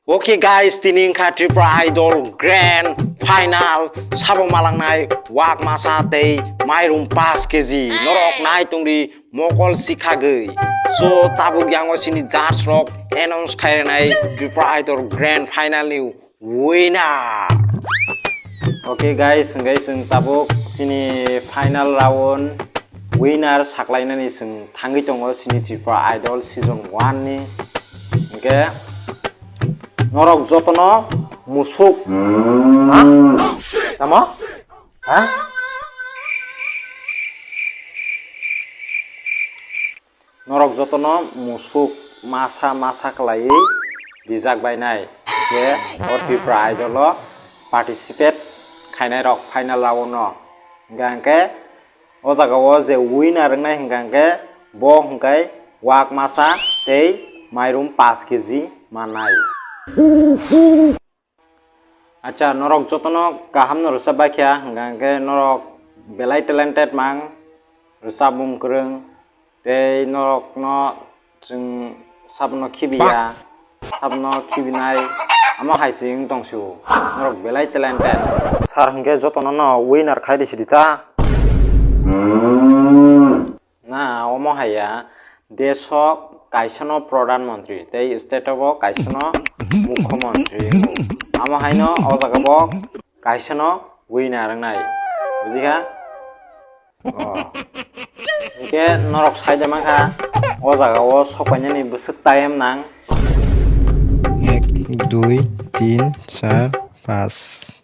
Oke guys, tining Tripura Idol Grand Final Sabo malangnai wak masa tei mairum 5 kg norok nai tungdi mokol sikhagei so tabuk yango sini judge rock announce khairenai Tripura Idol Grand Final ni winner. Oke guys, sing tabuk sini final round winner saklainani sing thangi tongo sini Tripura Idol season 1 ni. Oke. Norok jotono musuk. Hah? Tamo? Hah? Norok jotono musuk masa kelai bijak bainai je Tripura Idol lo participate khainai rok final round no. Hingke o jaga o je winner ngai hingke bo hingkai wak masa tei mairum 5 kg manai. Acha norok jotono kaham no rusab baikya hingke norok belai talented mang rusab bum kreng tei norok no jeng sabno khibiya sabno khibinai amo haising tongsu norok belai talented sar hingke jotono no winner khairi sidita na omo haya desok kaisano pradhan mantri tei state o kaisano মুখ্যমন্ত্রী আমা হাইনো o jaga bo kaisano winner nai bujika ke norok saide mangka o jaga o sokainani busuk time nang 1 2 3 4 5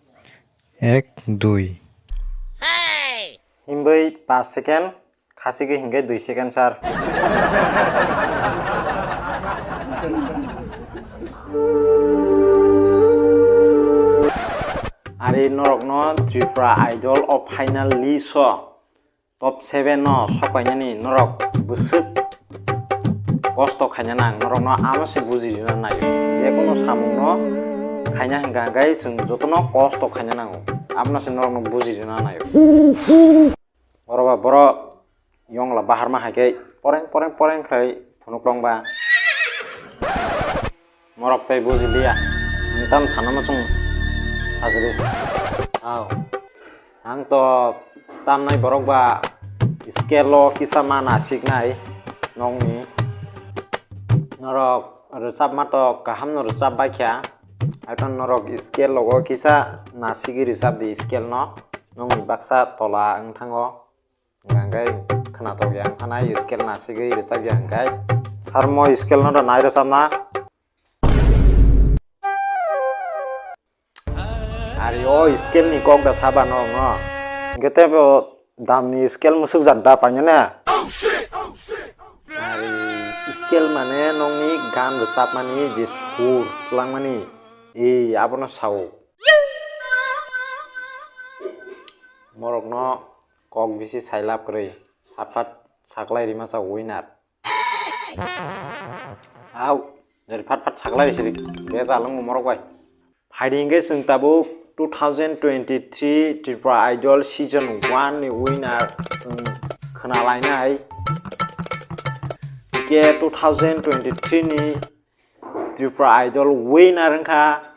1 2 himbei 5 second khasigi hingke 2 second sar Ari norok no Tripura Idol of final list top 7 no sokainani norok busuk kosto khaina nang norok no amasi bujina nai je kono samung no khaina hingka gai jeng jotono kosto khaina nango amna se norok no bujina nai boro yongla bahar ma haike poreng khai phunuklong ba morok tai bujilia entam sanama chung sajri aw ang to tamnai borok ba skelo kisama nasik nai nongni norok rusab mato kaham no rusab baikya aton norok skill logo kisa nasigi rusab di skill no nongni baksa tola angthango ngai khana to yang thanai skill nasigi rusab yang ngai sarmo skill no nai rusab na Ari o skill ni kok da saba no no ngete bo dam ni skill musuk janda panyana Ari skill mane nong ni gan rusap mani je sur lang mani abono sau morok no kok bisi sailap krei apat saklai rima sa winner aw jari phat saklai siri be jalung morok bai Hiding sing tabuk 2023 Tripura Idol season 1 ni winner sing khenalainai ke 2023 ni Tripura Idol winner angka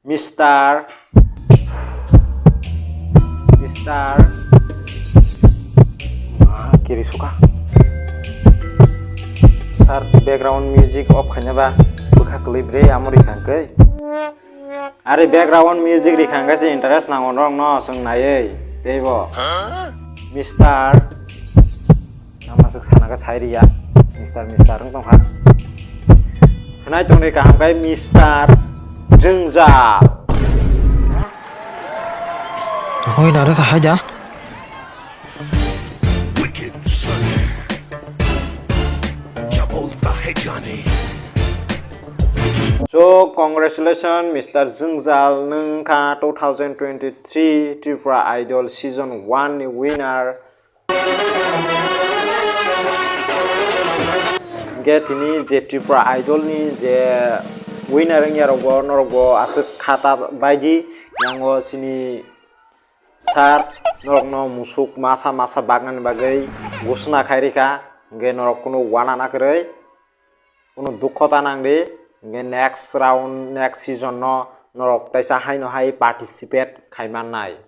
Mr. Kiri suka sar background music off khanyaba bukha klibre amori khangkai Ari background music rikhanga se interest nangon rong no sung nai teibo Mr. Namasuk sana ka sairiya Mr. rong tongha Hanai tongre kaham kai Mr. Jungjal Hoi na ka haja So congratulations Mr. Jungjal nungka 2023 Tripura Idol season 1 ni winner get ini je Tripura Idol ni je winner ng yarogo norogo asuk khata baiji yango sini sar norok no musuk masa bagan bagai gusna khairika nge norok kuno wana nakrei kuno dukhota nangde next round next season no norok taisa hai no hai participate khai mannai